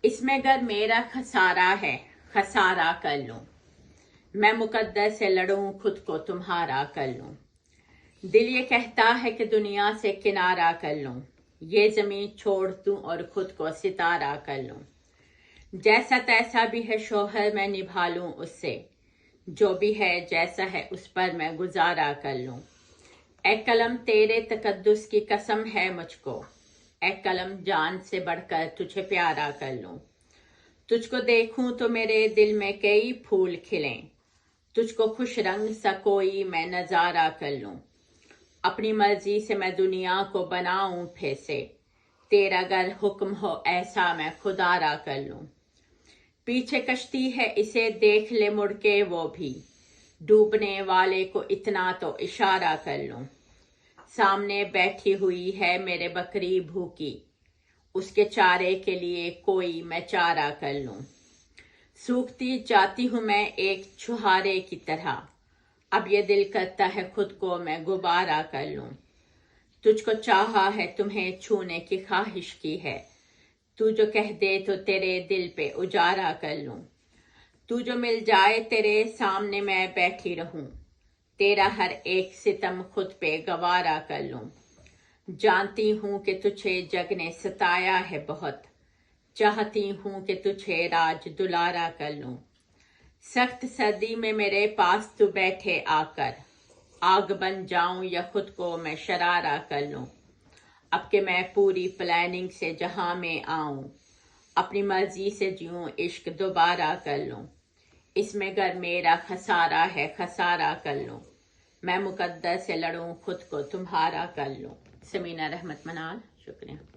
اس میں گر میرا خسارہ ہے خسارہ کر لوں، میں مقدر سے لڑوں خود کو تمہارا کر لوں۔ دل یہ کہتا ہے کہ دنیا سے کنارہ کر لوں، یہ زمین چھوڑ دوں اور خود کو ستارہ کر لوں۔ جیسا تیسا بھی ہے شوہر میں نبھا لوں اس سے، جو بھی ہے جیسا ہے اس پر میں گزارا کر لوں۔ اے قلم تیرے تقدس کی قسم ہے مجھ کو، اے قلم جان سے بڑھ کر تجھے پیارا کر لوں۔ تجھ کو دیکھوں تو میرے دل میں کئی پھول کھلیں، تجھ کو خوش رنگ سا کوئی میں نظارہ کر لوں۔ اپنی مرضی سے میں دنیا کو بناؤں پھر سے، تیرا گر حکم ہو ایسا میں خودارا کر لوں۔ پیچھے کشتی ہے اسے دیکھ لے مڑ کے وہ بھی، ڈوبنے والے کو اتنا تو اشارہ کر لوں۔ سامنے بیٹھی ہوئی ہے میرے بکری بھوکی، اس کے چارے کے لیے کوئی میں چارہ کر لوں۔ سوکھتی جاتی ہوں میں ایک چھہارے کی طرح، اب یہ دل کرتا ہے خود کو میں غبارہ کر لوں۔ تجھ کو چاہا ہے تمہیں چھونے کی خواہش کی ہے، تو جو کہہ دے تو تیرے دل پہ اجارہ کر لوں۔ تو جو مل جائے تیرے سامنے میں بیٹھی رہوں، تیرا ہر ایک ستم خود پہ گوارا کر لوں۔ جانتی ہوں کہ تجھے جگ نے ستایا ہے بہت، چاہتی ہوں کہ تجھے راج دلارا کر لوں۔ سخت سردی میں میرے پاس تو بیٹھے آ کر، آگ بن جاؤں یا خود کو میں شرارہ کر لوں۔ اب کہ میں پوری پلاننگ سے جہاں میں آؤں، اپنی مرضی سے جیوں عشق دوبارہ کر لوں۔ اس میں گر میرا خسارہ ہے خسارہ کر لوں، میں مقدر سے لڑوں خود کو تمہارا کر لوں۔ سمینہ رحمت منال، شکریہ۔